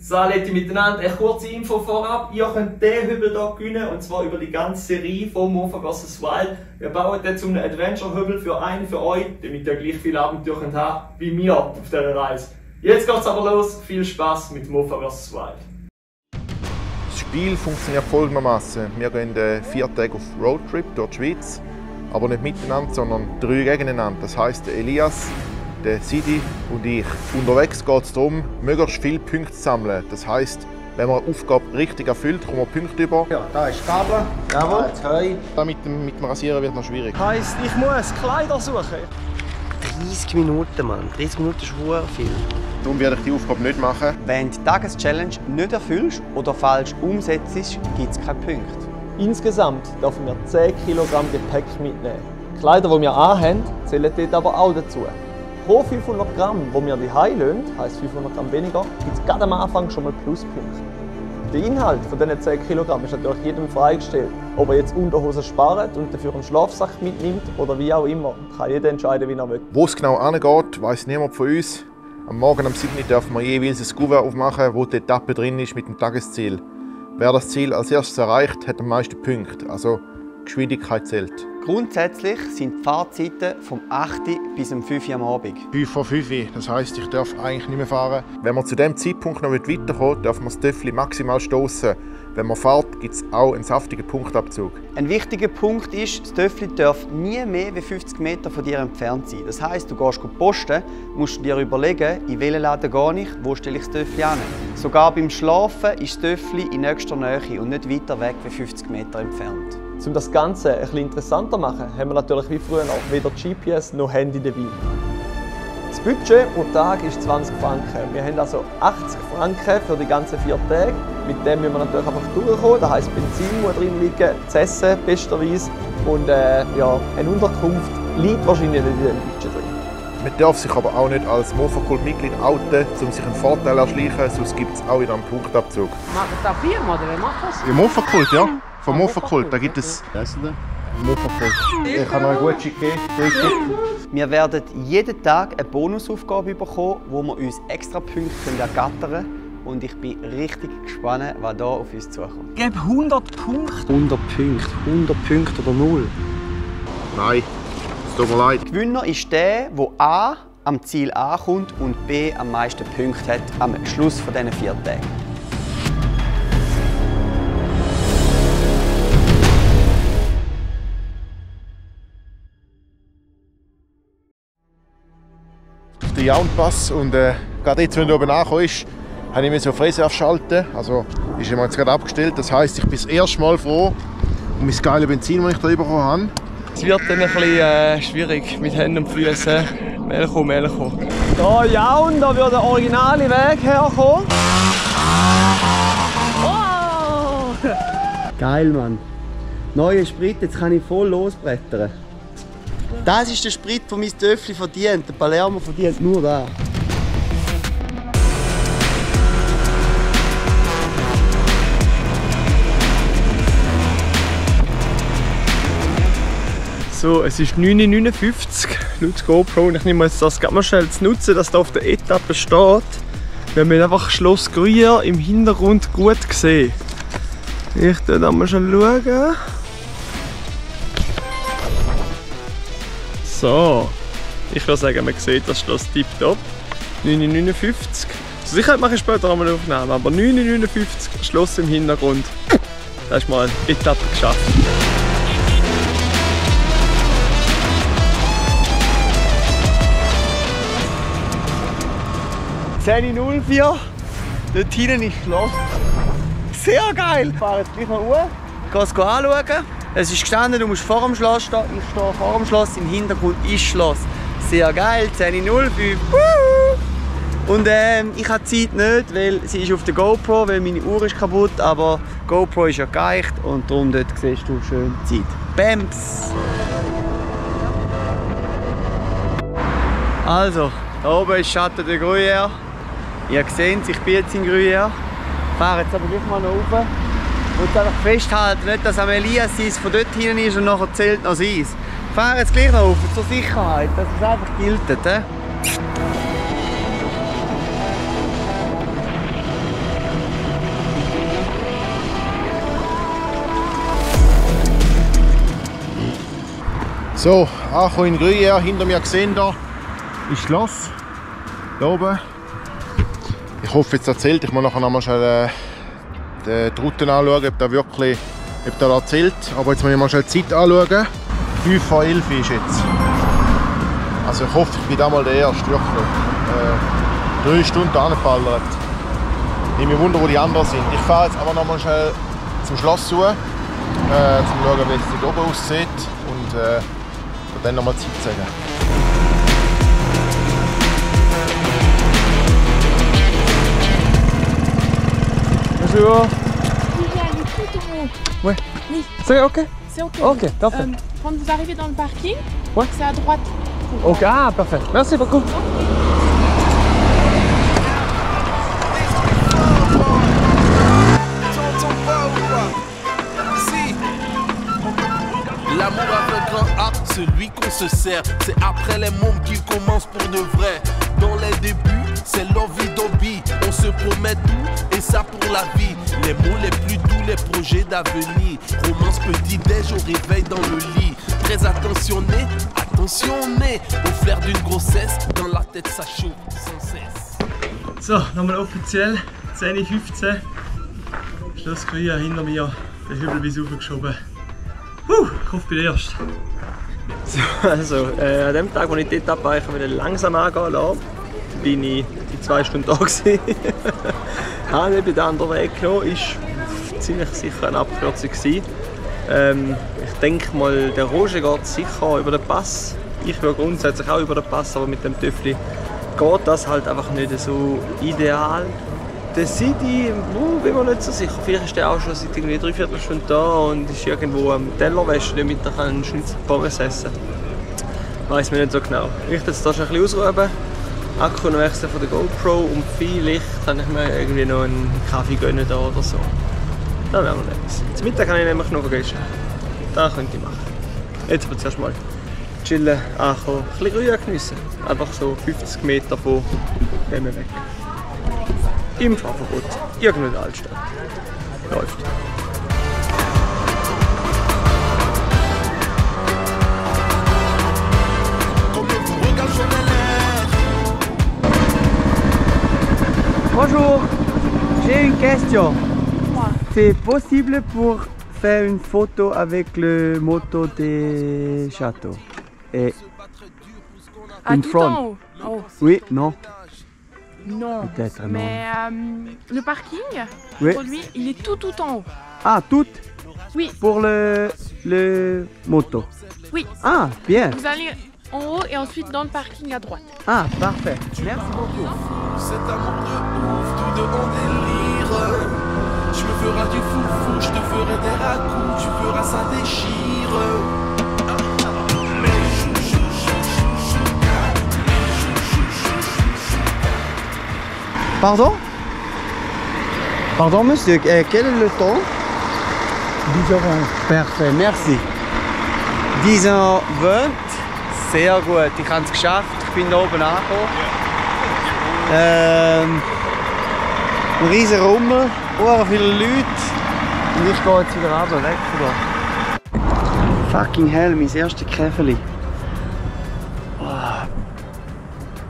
So, Leute miteinander, eine kurze Info vorab. Ihr könnt den Hübel hier gewinnen, und zwar über die ganze Serie von Mofa vs. Wild. Wir bauen jetzt einen Adventure-Hübel für einen für euch, damit ihr gleich viele Abenteuer könnt haben wie wir auf dieser Reise. Jetzt geht's aber los. Viel Spaß mit Mofa vs. Wild. Das Spiel funktioniert folgendermaßen: Wir gehen 4 Tage auf Roadtrip durch die Schweiz, aber nicht miteinander, sondern 3 gegeneinander. Das heisst, Elias, der Sidi und ich. Unterwegs geht es darum, möglichst viele Punkte zu sammeln. Das heisst, wenn man eine Aufgabe richtig erfüllt, kommt man Punkte über. Ja, da ist Gabel. Jawohl. Das Heu. Das mit dem Rasieren wird noch schwierig. Heisst, ich muss Kleider suchen. 30 Minuten, Mann. 30 Minuten ist sehr viel. Darum werde ich die Aufgabe nicht machen. Wenn du die Tageschallenge nicht erfüllst oder falsch umsetzt, gibt es keine Punkte. Insgesamt dürfen wir 10 Kilogramm Gepäck mitnehmen. Die Kleider, die wir anhaben, zählen dort aber auch dazu. Pro 500 Gramm, die wir daheim lassen, heisst 500 Gramm weniger, gibt es gerade am Anfang schon mal Pluspunkte. Der Inhalt von diesen 10 Kilogramm ist natürlich jedem freigestellt. Ob er jetzt Unterhosen spart und dafür einen Schlafsack mitnimmt oder wie auch immer, kann jeder entscheiden, wie er will. Wo es genau angeht, weiss niemand von uns. Am Morgen am 7. dürfen wir jeweils ein Kuvert aufmachen, wo die Etappe drin ist mit dem Tagesziel. Wer das Ziel als erstes erreicht, hat am meisten Punkte. Also Geschwindigkeit zählt. Grundsätzlich sind die Fahrzeiten vom 8. bis um 5 Uhr am Abend. 5 vor 5 Uhr, das heisst, ich darf eigentlich nicht mehr fahren. Wenn man zu diesem Zeitpunkt noch weiterkommen will, darf man das Töffel maximal stoßen. Wenn man fährt, gibt es auch einen saftigen Punktabzug. Ein wichtiger Punkt ist, das Töffel darf nie mehr als 50 Meter von dir entfernt sein. Das heisst, du gehst posten, musst dir überlegen, in welchen Laden gehe ich, wo stelle ich das Töffel an. Sogar beim Schlafen ist das Töffel in nächster Nähe und nicht weiter weg als 50 Meter entfernt. Um das Ganze ein bisschen interessanter zu machen, haben wir natürlich wie früher auch weder GPS noch Handy dabei. Das Budget pro Tag ist 20 Franken. Wir haben also 80 Franken für die ganzen 4 Tage. Mit dem müssen wir natürlich einfach durchkommen. Das heisst, Benzin muss drin liegen, das Essen besterweise und ja, eine Unterkunft liegt wahrscheinlich nicht in diesem Budget drin. Man darf sich aber auch nicht als Mofa-Kult-Mitglied outen, um sich einen Vorteil zu erschleichen, sonst gibt es auch wieder einen Punktabzug. Macht das auch Firma oder wer macht das? Im Mofa-Kult, ja. Vom Mofa-Kult, da gibt es... Was ist denn? Mofa-Kult. Ich kann noch eine gute geben. Wir werden jeden Tag eine Bonusaufgabe bekommen, wo wir uns extra Punkte ergattern können. Und ich bin richtig gespannt, was hier auf uns zukommt. Gib 100 Punkte. 100 Punkte. 100 Punkte oder 0. Nein, es tut mir leid. Der Gewinner ist der, der A am Ziel ankommt und B am meisten Punkte hat am Schluss von diesen 4 Tagen. Den Jaunpass und gerade jetzt, wenn du oben angekommen ist, habe ich mich auf Reserve schalten. Also ist jetzt gerade abgestellt. Das heisst, ich bin das erste Mal froh um mein geiles Benzin, das ich da bekommen habe. Es wird dann ein bisschen schwierig mit Händen und Füßen. Melcho. Da ja, und da würde der originale Weg herkommen. Oh! Geil, Mann. Neuer Sprit, jetzt kann ich voll losbrettern. Das ist der Sprit, den mein Töffel verdient. Der Palermo verdient nur da. So, es ist 9:59 Uhr laut GoPro und ich nehme jetzt das ganz mal schnell zu nutzen, dass da auf der Etappe steht. Wir haben einfach Schloss Gruyère im Hintergrund gut gesehen. Ich schaue da mal schon schauen. So, ich würde sagen, man sieht das Schloss tipptopp. 9:59 Uhr. Zur Sicherheit mache ich später nochmal aufnehmen, aber 9:59 Uhr, Schloss im Hintergrund. Das ist mal eine Etappe geschafft. 10:04. Dort hinten ist Schloss. Sehr geil! Ich fahre jetzt gleich mal hoch. Ich gehe es anschauen. Es ist gestanden, du musst vor dem Schloss stehen. Ich stehe vor dem Schloss, im Hintergrund ist das Schloss. Sehr geil, 10:05. Und ich habe die Zeit nicht, weil sie ist auf der GoPro, weil meine Uhr ist kaputt. Aber die GoPro ist ja geeicht und darum dort siehst du schön die Zeit. Bams! Also, da oben ist Château de Gruyère. Ihr seht es, ich bin jetzt in Gruyère. Ich fahre jetzt aber gleich mal noch rauf. Ich muss einfach festhalten, nicht, dass am Elias seins von dort hinten ist und nachher zählt noch seins. Ich fahre jetzt gleich noch rauf, zur Sicherheit, dass es einfach gilt. So, angekommen in Gruyère. Hinter mir gesehen da ist das Schloss. Da oben. Ich hoffe, jetzt erzählt. Ich muss nachher noch mal schnell die Route anschauen, ob der erzählt. Aber jetzt muss ich mal schnell die Zeit anschauen. 5 vor 11 ist jetzt. Also ich hoffe, ich bin da mal der Erste, wirklich. 3 Stunden angeballert. Ich mich wunder, wo die anderen sind. Ich fahre jetzt aber noch mal schnell zum Schloss zu, zum schauen, wie es dort oben aussieht und dann noch mal Zeit zeigen. Bonjour. Il y a les tout en haut. Ouais. Oui, C'est ok? c'est ok. Ok, parfait. Quand vous arrivez dans le parking, Ouais. c'est à droite. Ok, ah, parfait. Merci beaucoup. L'amour avec un A, celui qu'on se sert. C'est après les mômes qu'il commence pour de vrai. Dans les débuts, c'est l'envie. On se promet tout et ça pour la vie. Les mots les plus doux, les projets d'avenir. Romance petit déj au réveil dans le lit. Très attentionné au flair d'une grossesse. Dans la tête ça chauffe sans cesse. So, nochmal offiziell 10:15 Schloss Gruyère hinter mir, der Hügel bis hochgeschoben. Ich hoffe, ich bin der Erste. So, also, an dem Tag, als ich dort abweiche, ich wieder langsam angehen lassen, bin ich in 2 Stunden da gewesen. Habe ich den anderen Weg genommen, war ziemlich sicher eine Abkürzung gewesen. Ich denke mal, der Roger geht sicher über den Pass. Ich will grundsätzlich auch über den Pass, aber mit dem Töffli geht das halt einfach nicht so ideal. Der City, bin mir nicht so sicher. Vielleicht ist der auch schon seit irgendwie 3/4 Stunde da und ist irgendwo am Teller waschen, damit er einen Schnitzel Pommes essen kann. Weiß mir nicht so genau. Ich werde jetzt hier schon ein bisschen ausruhen, Akku noch wechseln von der GoPro und vielleicht kann ich mir irgendwie noch einen Kaffee gönnen da oder so. Dann werden wir etwas. Zum Mittag habe ich nämlich noch vergessen. Das könnte ich machen. Jetzt aber zuerst mal chillen, ankommen, ein bisschen Gruyère geniessen. Einfach so 50 Meter von dem weg. Im Fahrverbot, irgendwo in der Altstadt. Läuft. Bonjour, j'ai une question. C'est possible pour faire une photo avec le moto des châteaux et in tout front. en haut. En haut. Oui, non. Non. Peut-être non. Mais le parking, Oui. pour lui, il est tout en haut. Ah, toutes Oui, pour le moto. oui. Ah, bien. Vous allez en haut et ensuite dans le parking à droite. Ah, parfait. Merci beaucoup. Cet amour de ouf, tout de en délire. Je me ferai du foufou, je te ferai des raccoons, tu feras ça déchire. Pardon? Pardon, monsieur, quel est le temps? 10:20. Parfait, merci. 10:20, sehr gut. Ich habe es geschafft, ich bin da oben angekommen. Ein riesen Rummel, sehr viele Leute. Und ich gehe jetzt wieder runter, weg von da. Fucking hell, mein erstes Käferli.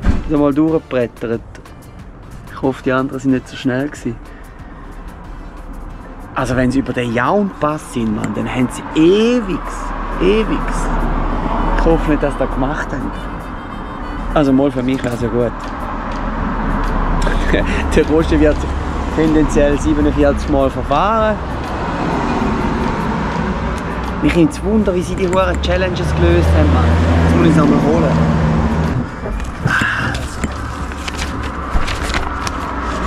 Ich bin mal durchgebrettert. Ich hoffe, die anderen sind nicht so schnell gewesen. Also wenn sie über den Jaunpass sind, Mann, dann haben sie ewigs. Ich hoffe nicht, dass sie das gemacht haben. Also mal für mich wäre es ja gut. Der Roger wird sich tendenziell 47 Mal verfahren. Mich nimmt es Wunder, wie sie die hohen Challenges gelöst haben, Mann. Jetzt muss ich es nochmal holen.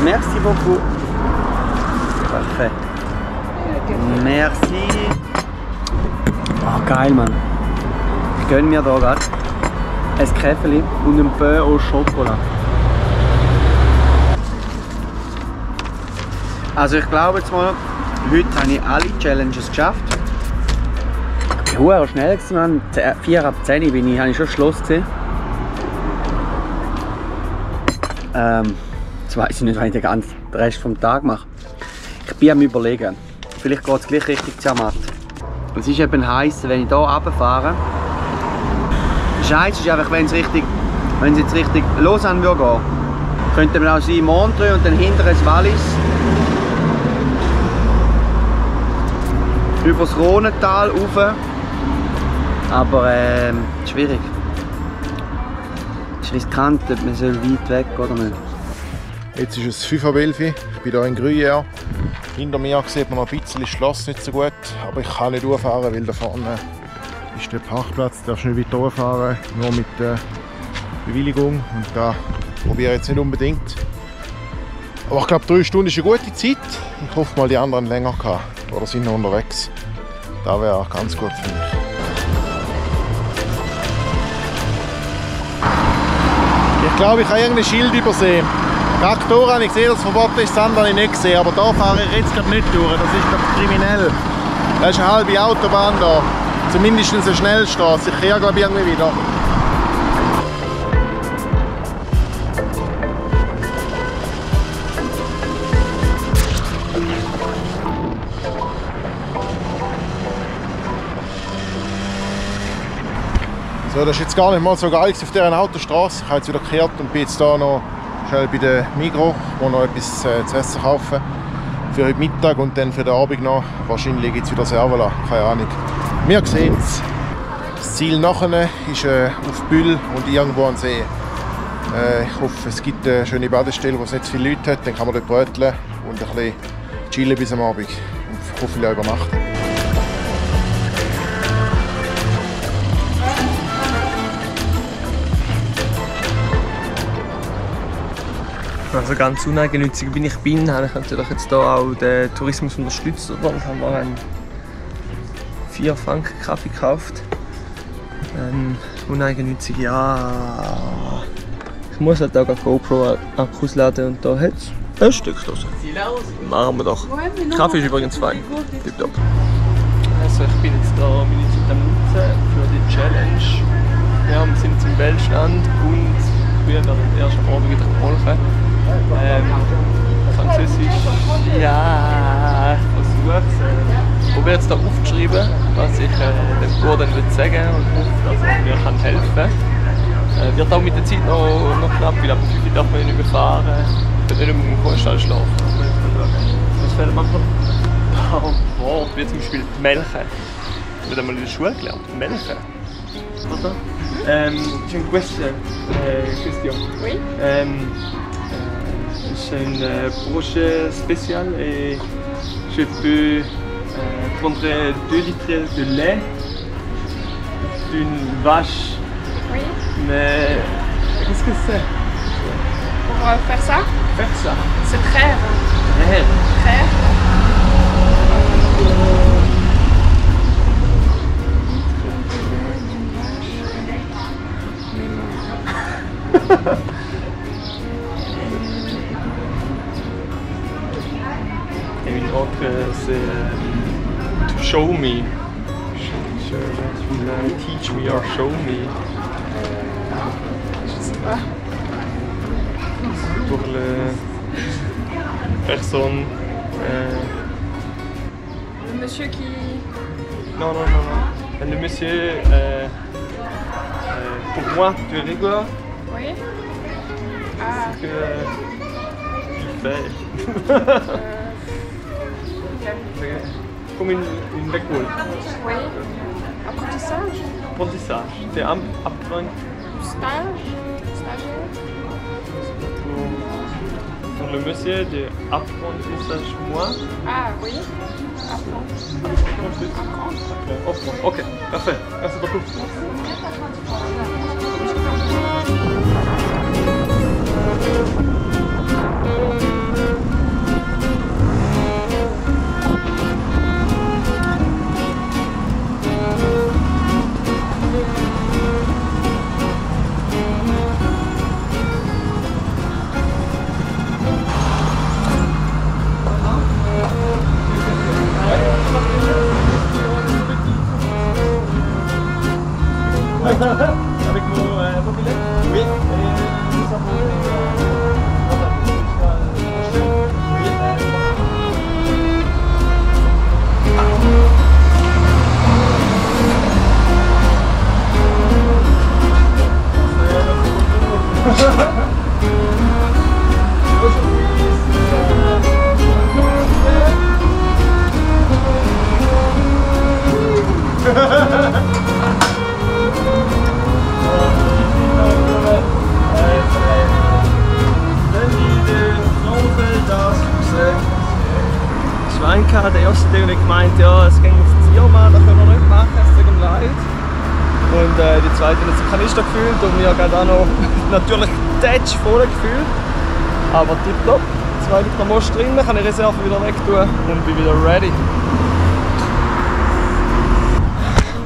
Merci beaucoup. Parfait. Merci. Oh, geil, Mann. Ich gönne mir hier gerade ein Käferli und ein Pain au Chocolat. Also ich glaube jetzt mal, heute habe ich alle Challenges geschafft. Ich war schnell, Mann. 4 ab 10 habe ich schon Schluss gesehen. Jetzt weiss ich nicht, was ich den ganzen Rest des Tages mache. Ich bin am Überlegen. Vielleicht geht es gleich richtig Zermatt. Es ist eben heiß, wenn ich hier runterfahre, Scheiß ist einfach, wenn es jetzt Richtung Lausanne würde gehen, könnte man auch sein Montreux und dann hinter das Wallis über das Rhonental rauf. Aber schwierig. Es ist riskant, ob man weit weg oder nicht. Jetzt ist es 5:11 Uhr. Ich bin hier in Gruyère. Hinter mir sieht man noch ein bisschen das Schloss nicht so gut. Aber ich kann nicht hochfahren, weil da vorne ist der Parkplatz. Du darfst nicht weiter hochfahren, nur mit Bewilligung. Und da probiere ich jetzt nicht unbedingt. Aber ich glaube, 3 Stunden ist eine gute Zeit. Ich hoffe mal, die anderen länger gehabt. Oder sind noch unterwegs. Das wäre auch ganz gut für mich. Ich glaube, ich habe irgendein Schild übersehen. Traktoren habe ich gesehen, dass es verboten ist, das andere habe ich nicht gesehen. Aber da fahre ich jetzt gerade nicht durch. Das ist glaube ich kriminell. Da ist eine halbe Autobahn da. Zumindest eine Schnellstraße. Ich kehre glaube ich irgendwie wieder. So, das ist jetzt gar nicht mal so geil auf dieser Autostraße. Ich habe jetzt wieder gekehrt und bin jetzt hier noch schnell bei der Migros, wo noch etwas zu essen kaufen für heute Mittag und dann für den Abend noch. Wahrscheinlich gibt es wieder Servola, keine Ahnung. Wir sehen es. Das Ziel nachher ist auf Bühl und irgendwo an See. Ich hoffe, es gibt eine schöne Badestelle, wo es nicht so viele Leute hat. Dann kann man dort bröteln und ein bisschen chillen bis am Abend. Und hoffentlich auch übernachten. Also ganz uneigennützig wie ich bin, habe ich natürlich jetzt hier auch den Tourismus unterstützt. Oder? Und haben wir einen 4 Franken Kaffee gekauft. Uneigennützig, ja. Ich muss halt auch GoPro-Akkus laden und da hat es ein Stück Dose. Machen wir doch. Kaffee ist übrigens fein. Tipptopp. Also ich bin jetzt hier meine Zeit am Nutzen für die Challenge. Ja, wir sind jetzt im Weltstand und wir werden erst am Abend wieder geholfen. Französisch, ja, ich versuche es. Ich probiere jetzt hier aufzuschreiben, was ich dem Bauer dann sagen will und hoffe, dass er mir helfen kann. Wird auch mit der Zeit noch knapp, weil ab 5 Uhr darf man nicht mehr fahren. Ich will nicht mehr im Kuhstall schlafen. Was fällt manchmal ein Wort, wie zum Beispiel melken. Ich habe einmal in der Schule gelernt, melken. Oder? J'ai une question. Oui. J'ai une broche spéciale et je peux prendre 2 litres de lait d'une vache. Oui. Mais qu'est-ce que c'est? Pour faire ça, Faire ça. c'est traire. Traire. Traire. Et une autre, c'est to show me. Teach me or show me. Je sais pas. Pour la personne. Le monsieur qui... Non. Le monsieur, pour moi, tu rigoles. Oui. Ah. Que il fait. Comme une école. Oui. Apprentissage. Apprentissage. C'est un apprentissage. Stage. Stagiaire. Pour le monsieur de apprentissage moi. Ah oui. Apprendre. Ok, parfait. Merci beaucoup. Avec mon mobilette? Oui. Nous avons gehabt. Der erste Teil hat gemeint, ja, es ging auf die Tiermann, das können wir nicht machen, es tut ihm leid. Und die zweite hat sich Kanister gefühlt und mir gerade auch noch natürlich tätsch voll gefühlt. Aber tipptopp. 2 Liter Most drin, kann ich Reserve wieder weg tun und bin wieder ready.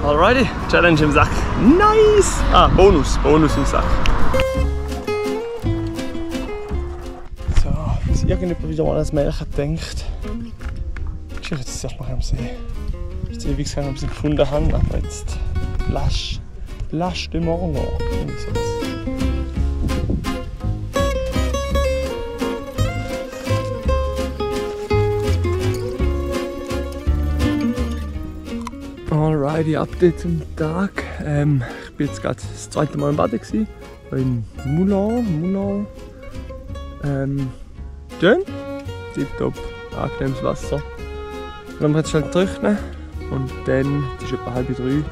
Alrighty, Challenge im Sack. Nice! Ah, Bonus im Sack. So, dass irgendjemand wieder mal an das Melken denkt. Ich schaue jetzt erstmal am See. Ich habe ewig gesehen, ob sie gefunden haben, aber jetzt Lasch de Morno. Alrighty, Update zum Tag. Ich bin jetzt gerade das zweite Mal im Bad in Moulin. Schön, tipptopp, angenehmes Wasser. Dann wir jetzt schnell trocknen und dann, es ist etwa 2:30,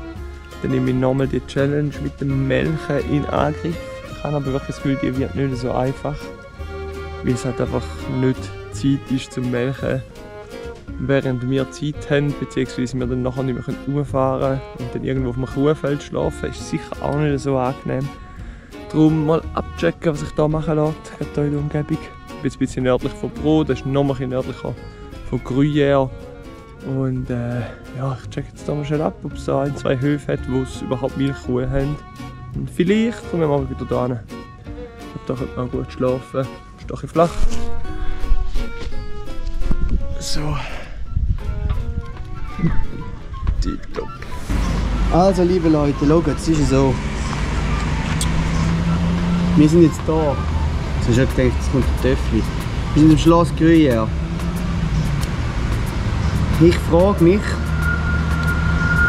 dann nehme ich nochmal die Challenge mit dem Melken in Angriff. Ich habe aber wirklich das Gefühl, die wird nicht so einfach, weil es halt einfach nicht Zeit ist zum Melken. Während wir Zeit haben, beziehungsweise wir dann nachher nicht mehr rauffahren und dann irgendwo auf einem Kuhfeld schlafen, ist sicher auch nicht so angenehm. Darum mal abchecken, was ich hier machen lasse, gerade hier in der Umgebung. Ich bin jetzt ein bisschen nördlich von Brot, das ist noch ein bisschen nördlicher von Gruyère. Und ja, ich checke jetzt hier mal schnell ab, ob es da 1-2 Höfe hat, wo es überhaupt Milchkühe haben. Und vielleicht kommen wir mal wieder hier hin. Ich glaube, da könnte man auch gut schlafen. Ist doch ein bisschen flach. So. Tipptopp. Also liebe Leute, schaut, es ist so. Wir sind jetzt da. Jetzt hast du schon gedacht, es kommt ein Töffli. Wir sind im Schloss Gruyère. Ich frage mich,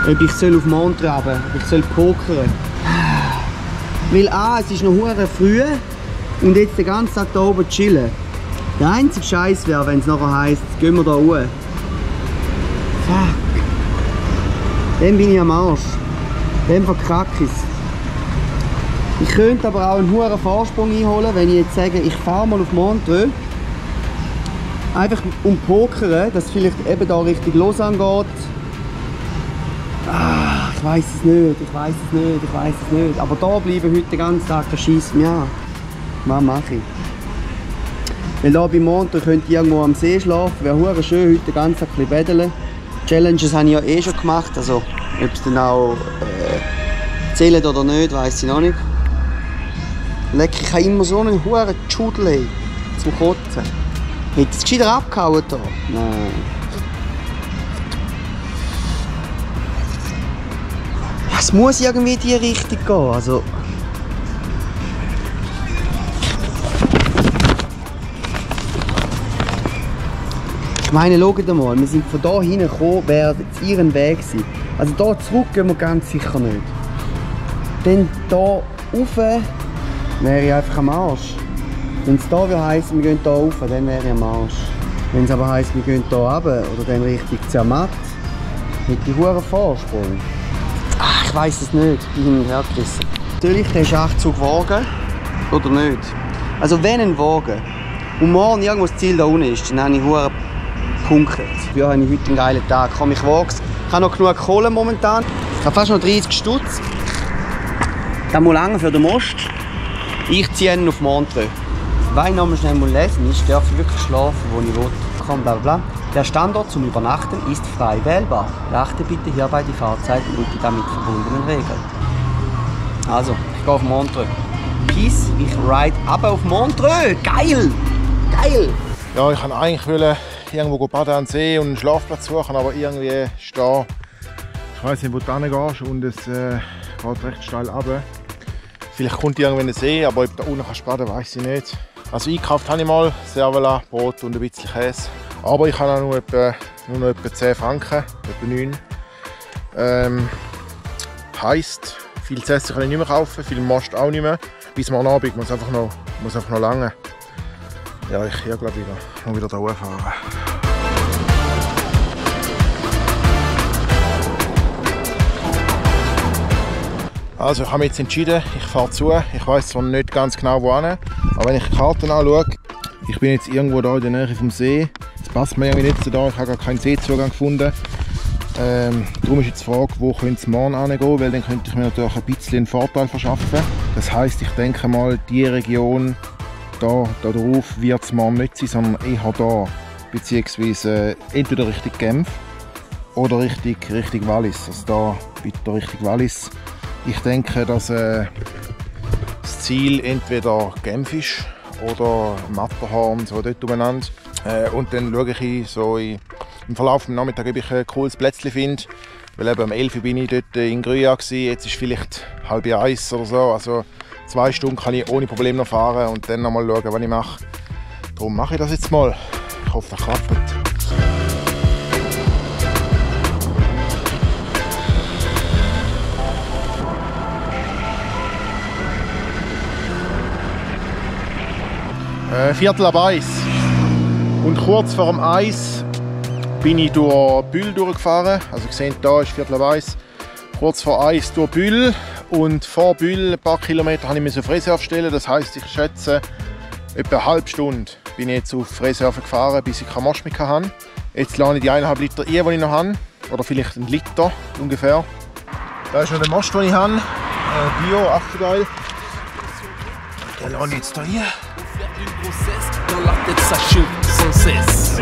ob ich auf Montreux treiben soll, ob ich pokern. Weil es ist noch hure früh und jetzt den ganzen Tag hier oben chillen. Der einzige Scheiß wäre, wenn es nachher heisst, gehen wir da hoch. Fuck. Dann bin ich am Arsch. Dann verkacke ich es. Ich könnte aber auch einen hohen Vorsprung einholen, wenn ich jetzt sage, ich fahre mal auf Montreux. Einfach um Pokern, dass es vielleicht eben da Richtung Lausanne geht. Ich weiß es nicht. Aber da bleiben heute den ganzen Tag, das scheisst mich an. Was mache ich? Weil hier bei Montreux könnte ich irgendwo am See schlafen, wäre hure schön, heute den ganzen Tag ein bisschen betteln. Challenges habe ich ja eh schon gemacht, also ob es dann auch zählt oder nicht, weiss ich noch nicht. Leck, ich habe immer so einen hohen Schudel zum Kotzen. Hätte es gescheiter abgehauen hier? Nein. Es muss irgendwie in die Richtung gehen, also. Ich meine, schaut mal, wir sind von hier hinten gekommen, wäre jetzt ihren Weg gewesen. Also hier zurück gehen wir ganz sicher nicht. Dann hier rauf wäre ich einfach am Arsch. Wenn es hier heisst, wir gehen hier rauf, dann wäre ich am Arsch. Wenn es aber heisst, wir gehen hier runter oder dann Richtung Zermatt, hätte ich einen Vorsprung. Ach, ich weiss es nicht, ich bin hin und her gerissen. Natürlich, der Schachzug Wagen, oder nicht? Also wenn ein Wagen und morgen irgendwo das Ziel da unten ist, dann habe ich einen Punkt. Ja, habe ich heute einen geilen Tag. Komm, ich wage. Ich habe noch genug Kohle momentan. Ich habe fast noch 30 Stutz. Das muss lange für den Most. Ich ziehe ihn auf Montreux. Weil ich noch mal schnell lesen ist, darf ich wirklich schlafen, wo ich will. Komm, bla bla. Der Standort zum Übernachten ist frei wählbar. Beachte bitte hierbei die Fahrzeiten und die damit verbundenen Regeln. Also, ich gehe auf Montreux. Peace, ich ride ab auf Montreux. Geil! Geil! Ja, ich wollte eigentlich irgendwo baden an den See und einen Schlafplatz suchen, aber irgendwie ist da, ich weiss nicht, wo du hingehst und es geht recht steil runter. Vielleicht kommt irgendwann ein See, aber ob da unten kannst du baden, weiss ich nicht. Also eingekauft habe ich mal Servola, Brot und ein bisschen Käse. Aber ich habe auch nur noch etwa 10 Franken, etwa 9. Heisst, viel zu essen kann ich nicht mehr kaufen, viel Most auch nicht mehr. Bis morgen Abend muss einfach noch lange. Ja, ich glaube wieder da hochfahren. Also ich habe mich jetzt entschieden, ich fahre zu. Ich weiss zwar nicht ganz genau wohin, aber wenn ich die Karten anschaue, ich bin jetzt irgendwo da in der Nähe vom See. Das passt mir irgendwie nicht so da, ich habe gar keinen Seezugang gefunden. Darum ist jetzt die Frage, wo könnte es morgen hingehen, weil dann könnte ich mir natürlich ein bisschen einen Vorteil verschaffen. Das heisst, ich denke mal, die Region da drauf wird es morgen nicht sein, sondern eher da, beziehungsweise entweder Richtung Genf oder Richtung Wallis. Also da weiter Richtung Wallis. Ich denke, dass das Ziel entweder Genf ist oder Matterhorn, so dort umeinander. Und dann schaue ich im Verlauf des Nachmittags, ob ich ein cooles Plätzchen finde. Weil eben um 11 Uhr bin ich dort in Grüya, jetzt ist vielleicht 12:30 oder so. Also 2 Stunden kann ich ohne Probleme noch fahren und dann noch mal schauen, was ich mache. Darum mache ich das jetzt mal. Ich hoffe, das klappt. Viertel ab 1. Und kurz vor dem 1 bin ich durch Bühl durchgefahren. Also ihr seht, hier ist Viertel ab 1. Kurz vor 1 durch Bühl. Und vor Bühl, ein paar Kilometer, habe ich auf Reserve stellen. Das heisst, ich schätze, etwa eine halbe Stunde bin ich jetzt auf Reserve gefahren, bis ich keine Mosch mehr hatte. Jetzt lade ich die 1,5 Liter ein, die ich noch habe. Oder vielleicht 1 Liter ungefähr. Da ist noch der Most, den ich habe. Bio, Affengeil. Den lade ich jetzt hier. Une grossesse dans la tête ça chauffe sans cesse.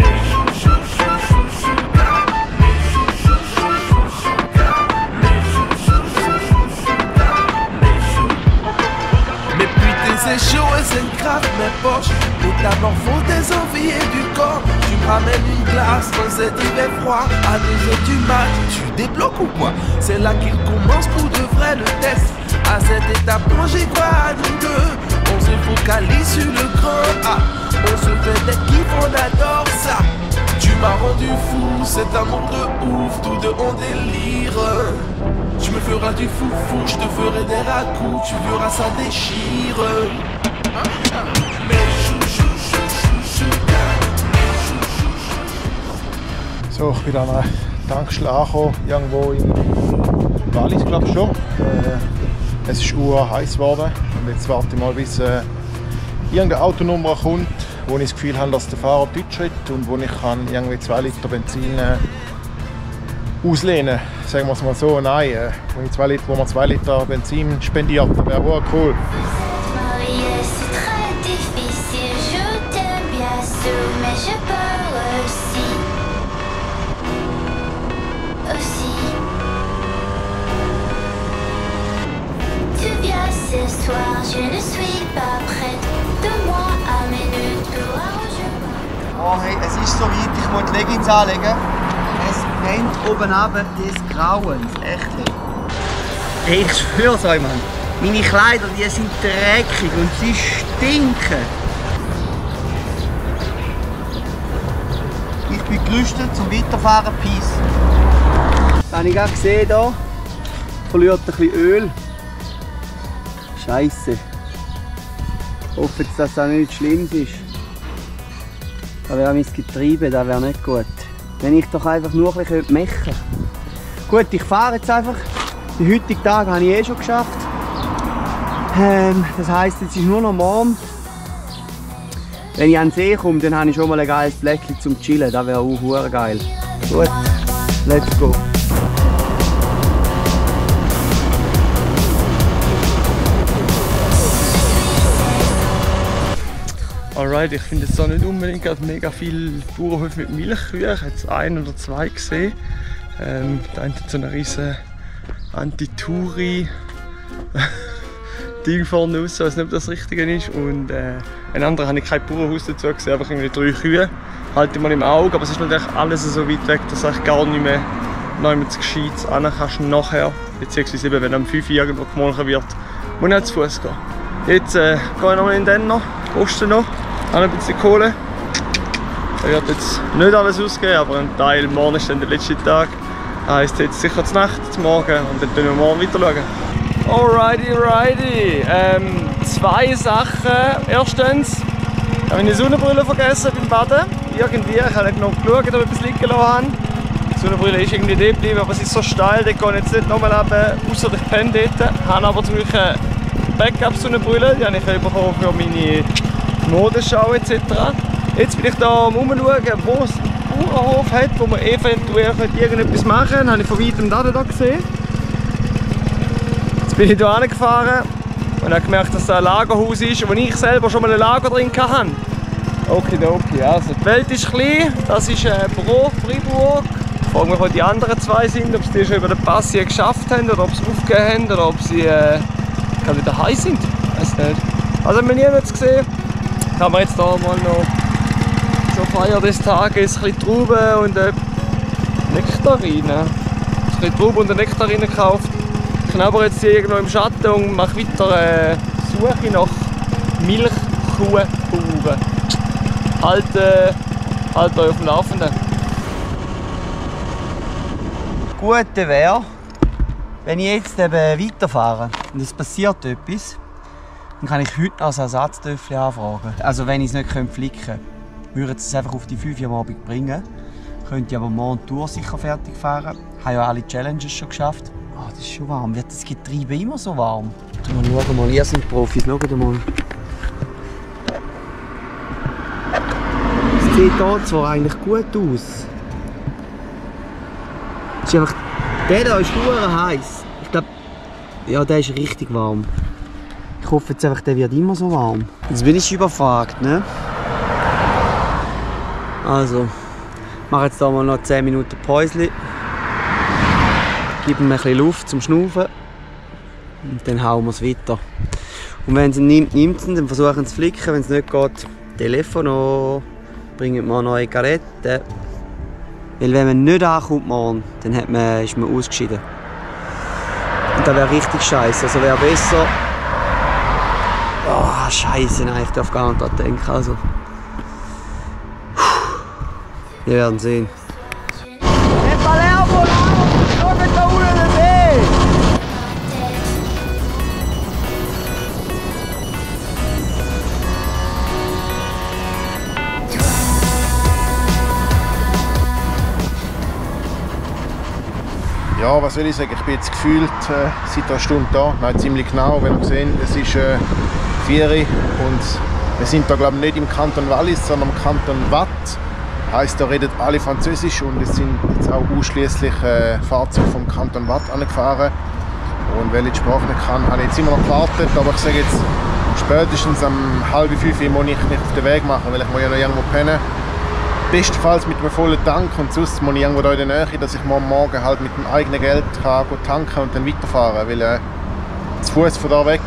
Mais putain c'est chaud et c'est grave mes poches. Métamorphose des envies et du corps. Tu me ramènes une glace dans cet hiver froid. À 2h du mat, tu débloques ou quoi? C'est là qu'il commence pour de vrai le test. À cette étape plongée quoi à nous deux. On se focalise sur le grand A. On se fait des kiffs, on adore ça. Tu m'as rendu fou, c'est un monde de ouf. Tous deux on délire. Tu me feras du foufou, je te ferai des racous. Tu verras ça déchire. So, ich bin an einer Tankstelle angekommen, irgendwo in Wallis, glaube ich schon. Es ist heiß geworden und jetzt warte ich mal, bis irgendeine Autonummer kommt, wo ich das Gefühl habe, dass der Fahrer Deutsch redet und wo ich kann irgendwie 2 Liter Benzin auslehnen kann. Sagen wir es mal so, nein, wo man 2 Liter Benzin spendiert, das wäre auch cool. Ce soir, je ne suis pas prête. De moi à minute pour Oh hey, es ist soweit, ich muss die Leggings anlegen. Es brennt oben runter des Grauens, echt. Hey, ich schwör's euch, Mann. Meine Kleider, die sind dreckig und sie stinken. Ich bin gerüstet zum Weiterfahren, Peace. Das habe ich gerade gesehen hier. Verliert ein bisschen Öl. Scheiße. Ich hoffe, dass das nicht schlimm ist. Das wäre mein Getriebe, das wäre nicht gut. Wenn ich doch einfach nur ein bisschen machen könnte. Gut, ich fahre jetzt einfach. Den heutigen Tag habe ich schon geschafft. Das heisst, jetzt ist nur noch morgen. Wenn ich an den See komme, dann habe ich schon mal ein geiles Fleckchen zum Chillen. Das wäre auch geil. Gut, let's go. Alright, ich finde es so nicht unbedingt mega viele Bauernhöfe mit Milchkühen. Ich habe jetzt 1 oder 2 gesehen. Da hat so eine riesen Anti-Touri Ding vorne raus, ich weiß nicht, ob das Richtige ist. Und ein anderer habe ich kein Bauernhaus dazu gesehen, einfach irgendwie 3 Kühe. Halte ich mal im Auge, aber es ist natürlich alles so weit weg, dass ich gar nicht mehr zu Gescheites hin kannst nachher. Beziehungsweise eben, wenn am 5 Uhr irgendwo gemolken wird, muss ich zu Fuß gehen. Jetzt gehe ich nochmal in den noch, poste noch, habe ein bisschen Kohle. Da wird jetzt nicht alles ausgehen, aber ein Teil, morgen ist dann der letzte Tag. Das heisst jetzt sicher zur Nacht, zum Morgen und dann schauen wir morgen weiter schauen. Alrighty. 2 Sachen. Erstens habe ich eine Sonnenbrille vergessen beim Baden. Irgendwie, ich habe nicht noch geschaut, ob ich etwas liegen lassen habe. Die Sonnenbrille ist irgendwie dort geblieben, aber es ist so steil, da gehe ich jetzt nicht nochmal runter, ausser ich penne dort. Ich habe aber zum Glück eine Backup-Sonnenbrille, die habe ich bekommen für meine Modenschau etc. Jetzt bin ich hier am Umschauen, wo es einen Bauernhof hat, wo man eventuell irgendetwas machen könnte. Das habe ich von weitem da gesehen. Jetzt bin ich hier hingefahren und habe gemerkt, dass da ein Lagerhaus ist, wo ich selber schon mal ein Lager drin hatte. Okay, also die Welt ist klein, das ist Pro Fribourg. Ich frage mich, wo die anderen zwei sind, ob sie die schon über den Pass hier geschafft haben oder ob sie aufgegeben haben oder ob sie wieder heim sind. Ich weiß nicht. Also haben wir niemanden gesehen. Haben wir jetzt hier mal noch zur Feier des Tages ein bisschen Trauben und Nektarinen. Ein bisschen Trauben und Nektarinen gekauft. Ich knabber jetzt hier irgendwo im Schatten und mache weiter Suche nach Milchkuhbauern. Halt euch auf dem Laufenden. Gute wäre, wenn ich jetzt eben weiterfahre und es passiert etwas, dann kann ich heute noch als Ersatztöffel anfragen. Also wenn ich es nicht flicken könnte, würde es einfach auf die 5 Uhr am Abend bringen. Könnte ich aber morgen die Tour sicher fertig fahren. Ich habe ja alle Challenges schon geschafft. Oh, das ist schon warm. Wird das Getriebe immer so warm? Schauen mal, ihr seid Profis, schaut mal. Es sieht hier zwar eigentlich gut aus. Es ist einfach, der hier ist verdammt heiß. Ich glaube, ja, der ist richtig warm. Ich hoffe jetzt einfach, der wird immer so warm. Jetzt bin ich überfragt, ne? Also, ich mache jetzt hier mal noch 10 Minuten Päuschen. Gebe ihm ein bisschen Luft zum Schnaufen. Und dann hauen wir es weiter. Und wenn es ihn nimmt, nimmt es ihn, dann versuchen wir es zu flicken. Wenn es nicht geht, Telefon an, bringen wir neue Geräte. Weil wenn man nicht ankommt morgen, dann ist man ausgeschieden. Und das wäre richtig scheiße. Also wäre besser. Oh, scheiße, nein, ich darf gar nicht daran denken. Also. Wir werden sehen. Ja, was will ich sagen? Ich bin jetzt gefühlt seit einer Stunde da. Nein, ziemlich genau. Wenn ihr seht, es ist 4 Uhr und wir sind da glaube ich nicht im Kanton Wallis, sondern im Kanton Waadt. Heisst, da reden alle Französisch und es sind jetzt auch ausschließlich Fahrzeuge vom Kanton Waadt angefahren. Und weil ich die Sprache nicht kann, habe ich jetzt immer noch gewartet. Aber ich sage jetzt, spätestens um 4:30 muss ich mich auf den Weg machen, weil ich muss ja noch irgendwo pennen. Bestenfalls mit einem vollen Tank und sonst muss ich irgendwo da in der Nähe, dass ich morgen halt mit dem eigenen Geld kann tanken und dann weiterfahren. Weil zu Fuß von da weg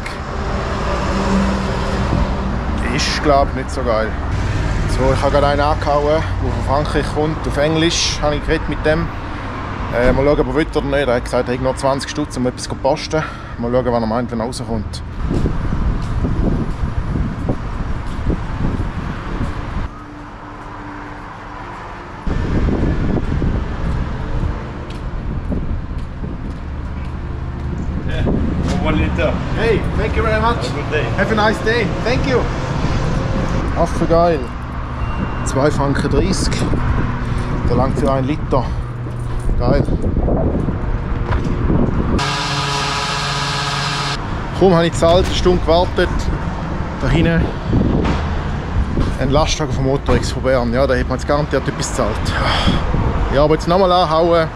ist, glaube ich, nicht so geil. So, ich habe gerade einen angehauen, der von Frankreich kommt. Auf Englisch habe ich geredet mit dem. Mal schauen, ob er will oder nicht. Er hat gesagt, er hat noch 20 Stutz, um etwas zu posten. Mal schauen, was er meint, wenn er rauskommt. Hey, thank you very much. Have a nice day. Thank you. Affengeil. 2,30 Franken. Der langt für 1 Liter. Geil. Kaum habe ich gezahlt, eine Stunde gewartet. Da hinten ein Lastwagen vom Motorex von Bern. Ja, da hat man jetzt garantiert etwas gezahlt. Ja, aber jetzt nochmal anhauen.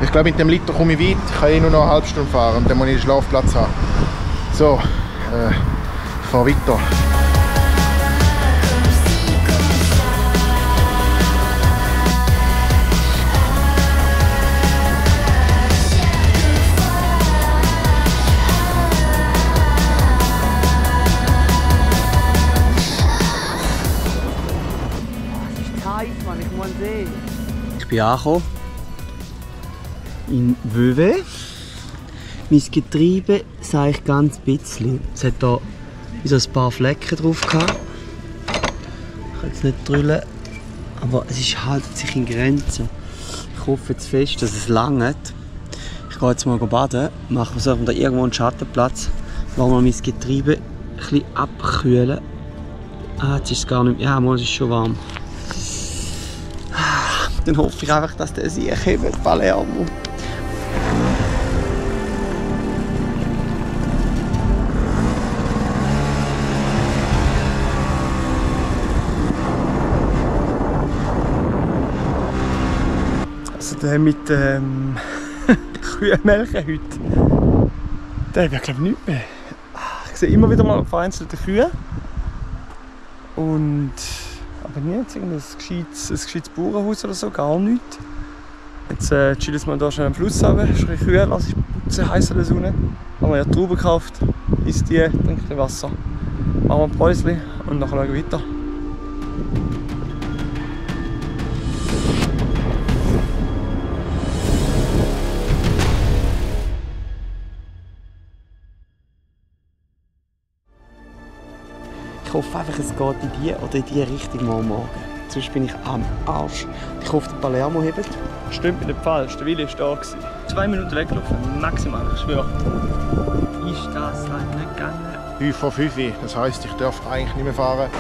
Ich glaube, mit dem Liter komme ich weit. Ich kann nur noch eine halbe Stunde fahren und dann muss ich einen Schlafplatz haben. So, ich fahre weiter. Ich bin angekommen in Vevey. Mein Getriebe sah ich ganz bisschen. Es hat hier so ein paar Flecken drauf gehabt. Ich kann jetzt nicht drüllen, aber es hält sich in Grenzen. Ich hoffe jetzt fest, dass es langt. Ich gehe jetzt mal baden, versuche da irgendwo einen Schattenplatz, wo wir mein Getriebe ein bisschen abkühlen. Ah, jetzt ist es gar nicht mehr. Ja, mal, es ist schon warm. Dann hoffe ich einfach, dass der sich hebt, Palermo. Also der mit Kühenmelken heute. Der wird glaube ich nicht mehr. Ich sehe immer wieder mal vereinzelte Kühe. Aber nie jetzt ein gescheites Bauernhaus oder so, gar nichts. Jetzt chillen wir hier schnell am Fluss runter, schreie Kühe, lasse ich putzen, heiß in der Sonne. Haben wir ja Trauben gekauft, isst die, trinkt ein bisschen Wasser. Machen wir ein Päuschen und dann schauen wir weiter. Ich hoffe einfach, es geht in die oder in die Richtung mal morgen. Sonst bin ich am Arsch. Ich hoffe, der Palermo hebt. Stimmt mir nicht falsch, der Willi war da. 2 Minuten weggelaufen, maximal, ich schwöre. Ist das halt nicht gegangen? 5 vor 5, das heisst, ich darf eigentlich nicht mehr fahren.